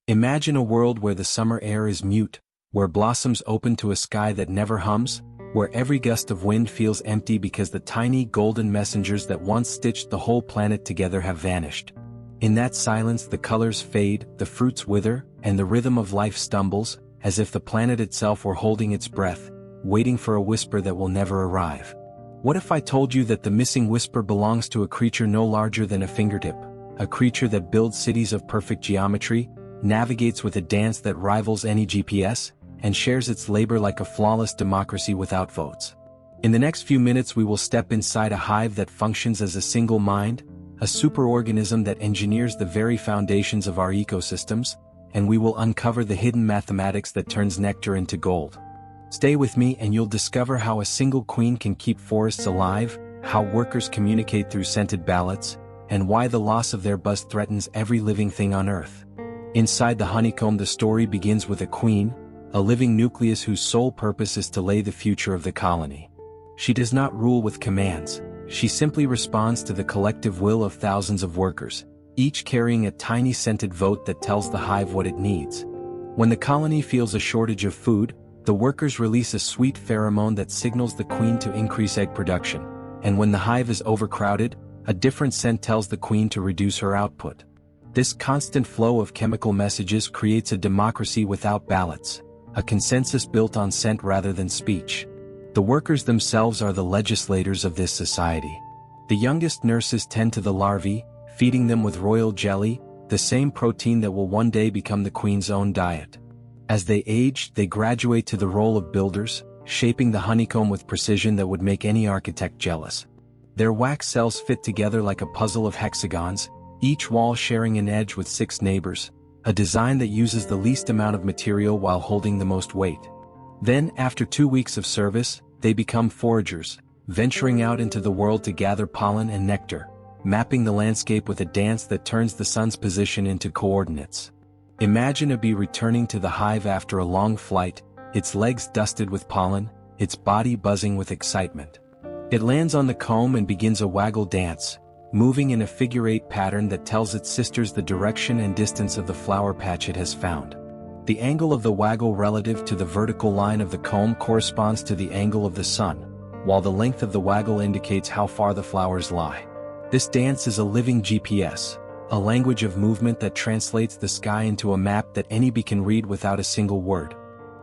Imagine a world where the summer air is mute, where blossoms open to a sky that never hums, where every gust of wind feels empty because the tiny golden messengers that once stitched the whole planet together have vanished. In that silence the colors fade, the fruits wither, and the rhythm of life stumbles, as if the planet itself were holding its breath, waiting for a whisper that will never arrive. What if I told you that the missing whisper belongs to a creature no larger than a fingertip, a creature that builds cities of perfect geometry, navigates with a dance that rivals any GPS, and shares its labor like a flawless democracy without votes? In the next few minutes we will step inside a hive that functions as a single mind, a superorganism that engineers the very foundations of our ecosystems, and we will uncover the hidden mathematics that turns nectar into gold. Stay with me and you'll discover how a single queen can keep forests alive, how workers communicate through scented ballots, and why the loss of their buzz threatens every living thing on Earth. Inside the honeycomb the story begins with a queen, a living nucleus whose sole purpose is to lay the future of the colony. She does not rule with commands, she simply responds to the collective will of thousands of workers, each carrying a tiny scented vote that tells the hive what it needs. When the colony feels a shortage of food, the workers release a sweet pheromone that signals the queen to increase egg production, and when the hive is overcrowded, a different scent tells the queen to reduce her output. This constant flow of chemical messages creates a democracy without ballots, a consensus built on scent rather than speech. The workers themselves are the legislators of this society. The youngest nurses tend to the larvae, feeding them with royal jelly, the same protein that will one day become the queen's own diet. As they age, they graduate to the role of builders, shaping the honeycomb with precision that would make any architect jealous. Their wax cells fit together like a puzzle of hexagons, each wall sharing an edge with 6 neighbors, a design that uses the least amount of material while holding the most weight. Then, after 2 weeks of service, they become foragers, venturing out into the world to gather pollen and nectar, mapping the landscape with a dance that turns the sun's position into coordinates. Imagine a bee returning to the hive after a long flight, its legs dusted with pollen, its body buzzing with excitement. It lands on the comb and begins a waggle dance, moving in a figure-8 pattern that tells its sisters the direction and distance of the flower patch it has found. The angle of the waggle relative to the vertical line of the comb corresponds to the angle of the sun, while the length of the waggle indicates how far the flowers lie. This dance is a living GPS, a language of movement that translates the sky into a map that any bee can read without a single word.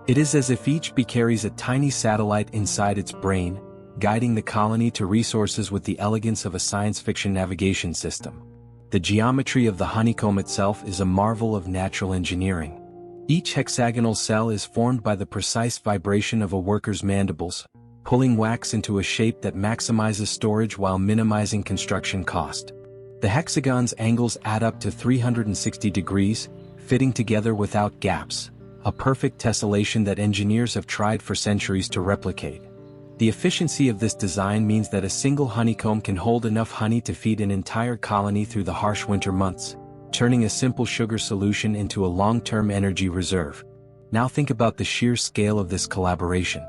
It is as if each bee carries a tiny satellite inside its brain, guiding the colony to resources with the elegance of a science fiction navigation system. The geometry of the honeycomb itself is a marvel of natural engineering. Each hexagonal cell is formed by the precise vibration of a worker's mandibles, pulling wax into a shape that maximizes storage while minimizing construction cost. The hexagon's angles add up to 360 degrees, fitting together without gaps, a perfect tessellation that engineers have tried for centuries to replicate. The efficiency of this design means that a single honeycomb can hold enough honey to feed an entire colony through the harsh winter months, turning a simple sugar solution into a long-term energy reserve. Now think about the sheer scale of this collaboration.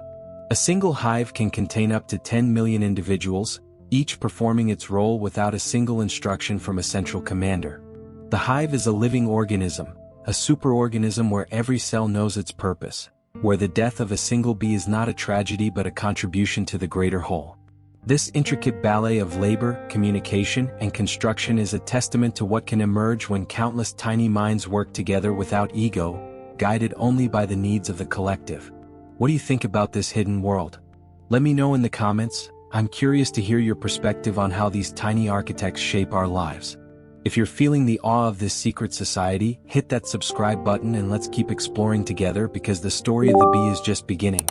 A single hive can contain up to 10 million individuals, each performing its role without a single instruction from a central commander. The hive is a living organism, a superorganism where every cell knows its purpose, where the death of a single bee is not a tragedy but a contribution to the greater whole. This intricate ballet of labor, communication, and construction is a testament to what can emerge when countless tiny minds work together without ego, guided only by the needs of the collective. What do you think about this hidden world? Let me know in the comments. I'm curious to hear your perspective on how these tiny architects shape our lives. If you're feeling the awe of this secret society, hit that subscribe button and let's keep exploring together because the story of the bee is just beginning.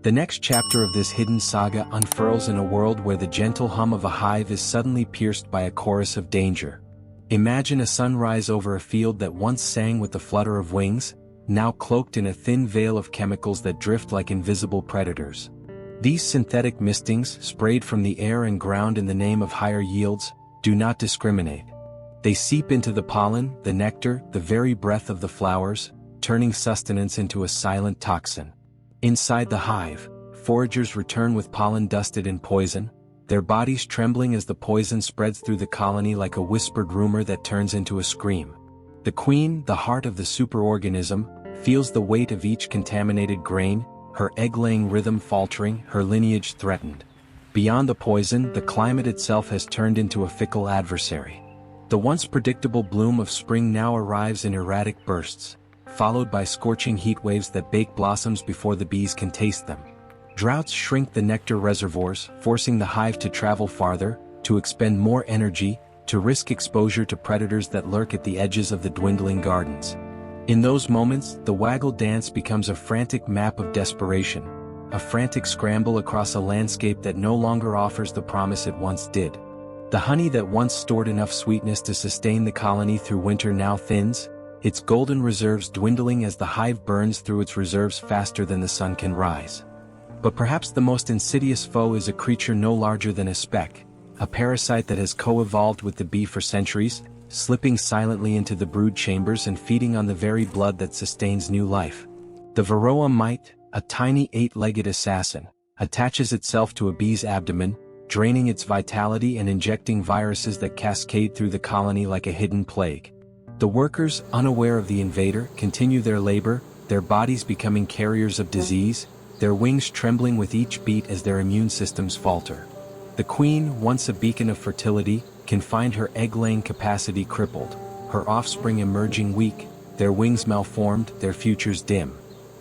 The next chapter of this hidden saga unfurls in a world where the gentle hum of a hive is suddenly pierced by a chorus of danger. Imagine a sunrise over a field that once sang with the flutter of wings, now cloaked in a thin veil of chemicals that drift like invisible predators. These synthetic mistings, sprayed from the air and ground in the name of higher yields, do not discriminate. They seep into the pollen, the nectar, the very breath of the flowers, turning sustenance into a silent toxin. Inside the hive, foragers return with pollen dusted in poison, their bodies trembling as the poison spreads through the colony like a whispered rumor that turns into a scream. The queen, the heart of the superorganism, feels the weight of each contaminated grain, her egg-laying rhythm faltering, her lineage threatened. Beyond the poison, the climate itself has turned into a fickle adversary. The once predictable bloom of spring now arrives in erratic bursts, followed by scorching heat waves that bake blossoms before the bees can taste them. Droughts shrink the nectar reservoirs, forcing the hive to travel farther, to expend more energy, to risk exposure to predators that lurk at the edges of the dwindling gardens. In those moments, the waggle dance becomes a frantic map of desperation, a frantic scramble across a landscape that no longer offers the promise it once did. The honey that once stored enough sweetness to sustain the colony through winter now thins, its golden reserves dwindling as the hive burns through its reserves faster than the sun can rise. But perhaps the most insidious foe is a creature no larger than a speck, a parasite that has co-evolved with the bee for centuries, slipping silently into the brood chambers and feeding on the very blood that sustains new life. The varroa mite, a tiny 8-legged assassin, attaches itself to a bee's abdomen, draining its vitality and injecting viruses that cascade through the colony like a hidden plague. The workers, unaware of the invader, continue their labor, their bodies becoming carriers of disease, their wings trembling with each beat as their immune systems falter. The queen, once a beacon of fertility, can find her egg-laying capacity crippled, her offspring emerging weak, their wings malformed, their futures dim.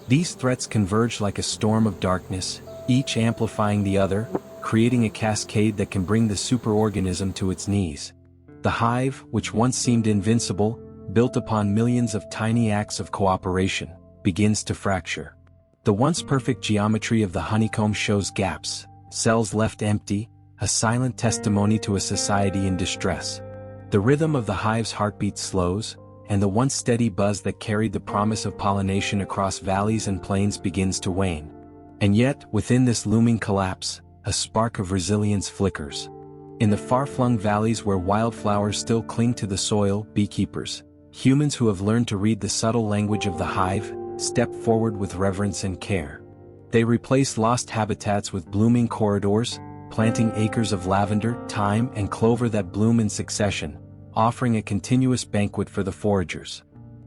These threats converge like a storm of darkness, each amplifying the other, creating a cascade that can bring the superorganism to its knees. The hive, which once seemed invincible, built upon millions of tiny acts of cooperation, begins to fracture. The once perfect geometry of the honeycomb shows gaps, cells left empty, a silent testimony to a society in distress. The rhythm of the hive's heartbeat slows, and the once steady buzz that carried the promise of pollination across valleys and plains begins to wane. And yet, within this looming collapse, a spark of resilience flickers. In the far-flung valleys where wildflowers still cling to the soil, beekeepers, humans who have learned to read the subtle language of the hive, step forward with reverence and care. They replace lost habitats with blooming corridors, planting acres of lavender, thyme, and clover that bloom in succession, offering a continuous banquet for the foragers.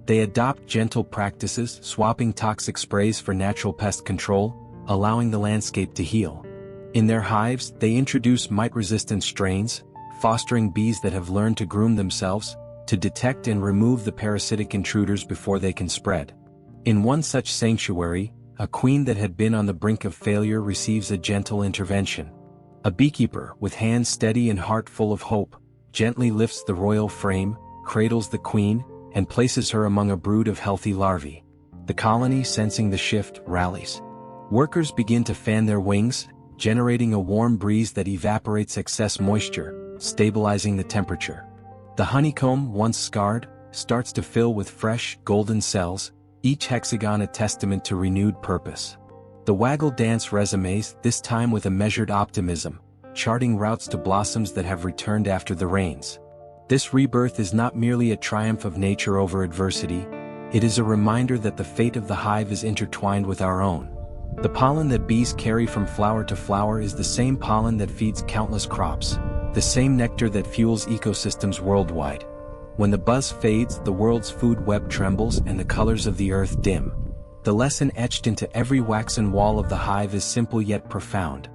They adopt gentle practices, swapping toxic sprays for natural pest control, allowing the landscape to heal. In their hives, they introduce mite-resistant strains, fostering bees that have learned to groom themselves, to detect and remove the parasitic intruders before they can spread. In one such sanctuary, a queen that had been on the brink of failure receives a gentle intervention. A beekeeper, with hands steady and heart full of hope, gently lifts the royal frame, cradles the queen, and places her among a brood of healthy larvae. The colony, sensing the shift, rallies. Workers begin to fan their wings, generating a warm breeze that evaporates excess moisture, stabilizing the temperature. The honeycomb, once scarred, starts to fill with fresh, golden cells, each hexagon a testament to renewed purpose. The waggle dance resumes, this time with a measured optimism, charting routes to blossoms that have returned after the rains. This rebirth is not merely a triumph of nature over adversity, it is a reminder that the fate of the hive is intertwined with our own. The pollen that bees carry from flower to flower is the same pollen that feeds countless crops, the same nectar that fuels ecosystems worldwide. When the buzz fades, the world's food web trembles and the colors of the earth dim. The lesson etched into every waxen wall of the hive is simple yet profound.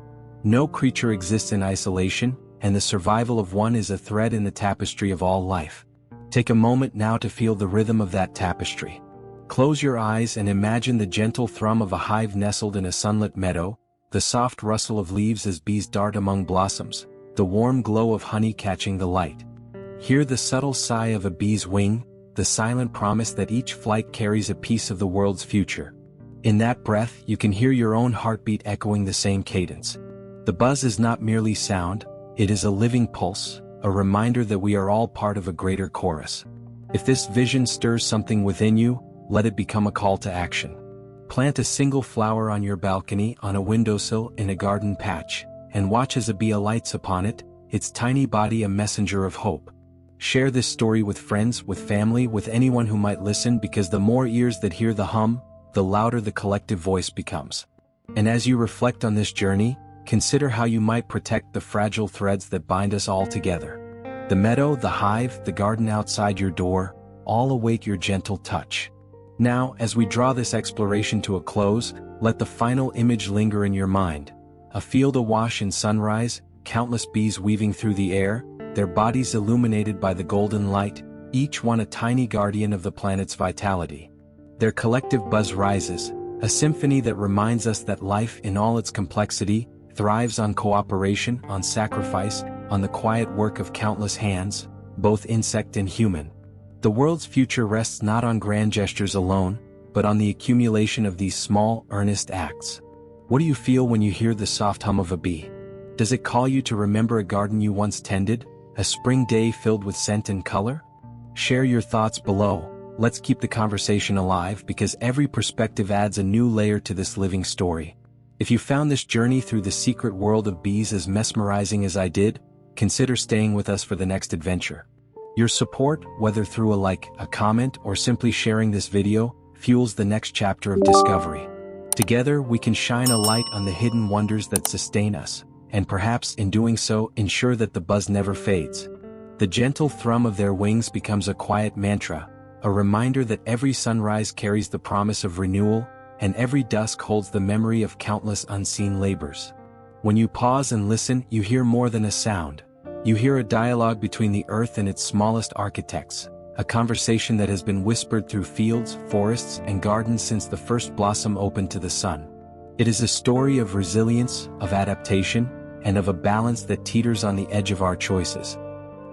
No creature exists in isolation, and the survival of one is a thread in the tapestry of all life. Take a moment now to feel the rhythm of that tapestry. Close your eyes and imagine the gentle thrum of a hive nestled in a sunlit meadow, the soft rustle of leaves as bees dart among blossoms, the warm glow of honey catching the light. Hear the subtle sigh of a bee's wing, the silent promise that each flight carries a piece of the world's future. In that breath, you can hear your own heartbeat echoing the same cadence. The buzz is not merely sound, it is a living pulse, a reminder that we are all part of a greater chorus. If this vision stirs something within you, let it become a call to action. Plant a single flower on your balcony, on a windowsill, in a garden patch, and watch as a bee alights upon it, its tiny body a messenger of hope. Share this story with friends, with family, with anyone who might listen, because the more ears that hear the hum, the louder the collective voice becomes. And as you reflect on this journey, consider how you might protect the fragile threads that bind us all together. The meadow, the hive, the garden outside your door, all await your gentle touch. Now, as we draw this exploration to a close, let the final image linger in your mind. A field awash in sunrise, countless bees weaving through the air, their bodies illuminated by the golden light, each one a tiny guardian of the planet's vitality. Their collective buzz rises, a symphony that reminds us that life in all its complexity thrives on cooperation, on sacrifice, on the quiet work of countless hands, both insect and human. The world's future rests not on grand gestures alone, but on the accumulation of these small, earnest acts. What do you feel when you hear the soft hum of a bee? Does it call you to remember a garden you once tended, a spring day filled with scent and color? Share your thoughts below. Let's keep the conversation alive, because every perspective adds a new layer to this living story. If you found this journey through the secret world of bees as mesmerizing as I did, consider staying with us for the next adventure. Your support, whether through a like, a comment, or simply sharing this video, fuels the next chapter of discovery. Together, we can shine a light on the hidden wonders that sustain us, and perhaps in doing so, ensure that the buzz never fades. The gentle thrum of their wings becomes a quiet mantra, a reminder that every sunrise carries the promise of renewal, and every dusk holds the memory of countless unseen labors. When you pause and listen, you hear more than a sound. You hear a dialogue between the earth and its smallest architects, a conversation that has been whispered through fields, forests, and gardens since the first blossom opened to the sun. It is a story of resilience, of adaptation, and of a balance that teeters on the edge of our choices.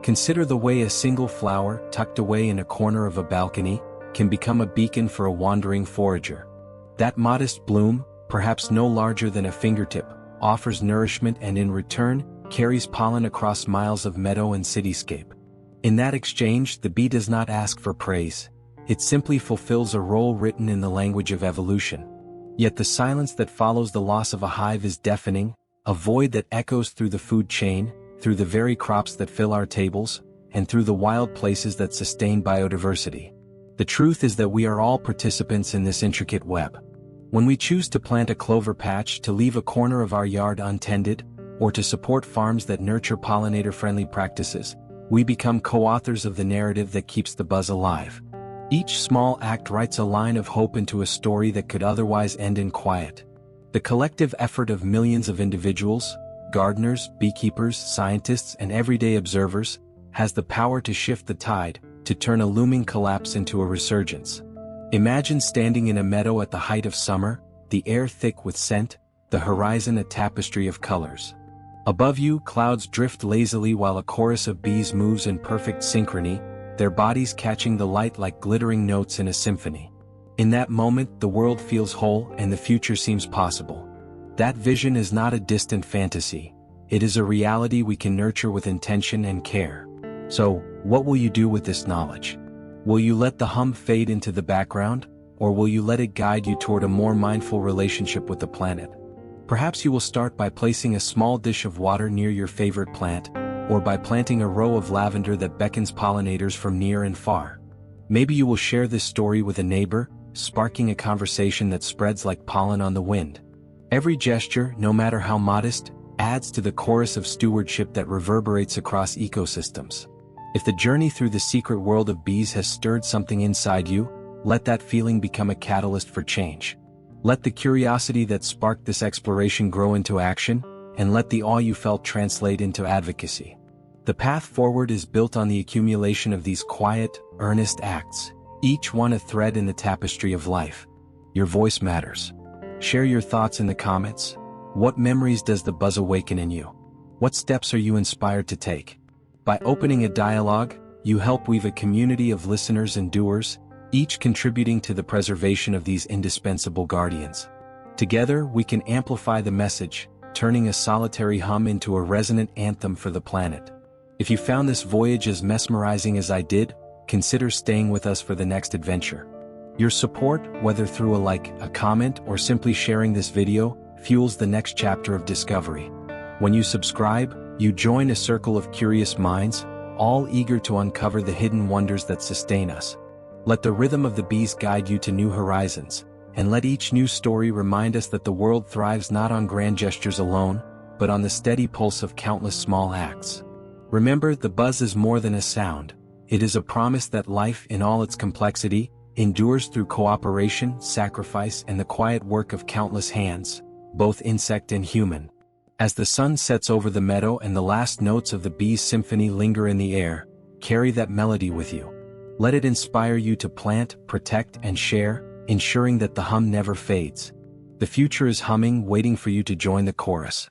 Consider the way a single flower, tucked away in a corner of a balcony, can become a beacon for a wandering forager. That modest bloom, perhaps no larger than a fingertip, offers nourishment and in return, carries pollen across miles of meadow and cityscape. In that exchange, the bee does not ask for praise. It simply fulfills a role written in the language of evolution. Yet the silence that follows the loss of a hive is deafening, a void that echoes through the food chain, through the very crops that fill our tables, and through the wild places that sustain biodiversity. The truth is that we are all participants in this intricate web. When we choose to plant a clover patch, to leave a corner of our yard untended, or to support farms that nurture pollinator-friendly practices, we become co-authors of the narrative that keeps the buzz alive. Each small act writes a line of hope into a story that could otherwise end in quiet. The collective effort of millions of individuals, gardeners, beekeepers, scientists, and everyday observers, has the power to shift the tide, to turn a looming collapse into a resurgence. Imagine standing in a meadow at the height of summer, the air thick with scent, the horizon a tapestry of colors. Above you, clouds drift lazily while a chorus of bees moves in perfect synchrony, their bodies catching the light like glittering notes in a symphony. In that moment, the world feels whole and the future seems possible. That vision is not a distant fantasy. It is a reality we can nurture with intention and care. So, what will you do with this knowledge? Will you let the hum fade into the background, or will you let it guide you toward a more mindful relationship with the planet? Perhaps you will start by placing a small dish of water near your favorite plant, or by planting a row of lavender that beckons pollinators from near and far. Maybe you will share this story with a neighbor, sparking a conversation that spreads like pollen on the wind. Every gesture, no matter how modest, adds to the chorus of stewardship that reverberates across ecosystems. If the journey through the secret world of bees has stirred something inside you, let that feeling become a catalyst for change. Let the curiosity that sparked this exploration grow into action, and let the awe you felt translate into advocacy. The path forward is built on the accumulation of these quiet, earnest acts, each one a thread in the tapestry of life. Your voice matters. Share your thoughts in the comments. What memories does the buzz awaken in you? What steps are you inspired to take? By opening a dialogue, you help weave a community of listeners and doers, each contributing to the preservation of these indispensable guardians. Together, we can amplify the message, turning a solitary hum into a resonant anthem for the planet. If you found this voyage as mesmerizing as I did, consider staying with us for the next adventure. Your support, whether through a like, a comment, or simply sharing this video, fuels the next chapter of discovery. When you subscribe, you join a circle of curious minds, all eager to uncover the hidden wonders that sustain us. Let the rhythm of the bees guide you to new horizons, and let each new story remind us that the world thrives not on grand gestures alone, but on the steady pulse of countless small acts. Remember, the buzz is more than a sound. It is a promise that life in all its complexity endures through cooperation, sacrifice, and the quiet work of countless hands, both insect and human. As the sun sets over the meadow and the last notes of the bee's symphony linger in the air, carry that melody with you. Let it inspire you to plant, protect, and share, ensuring that the hum never fades. The future is humming, waiting for you to join the chorus.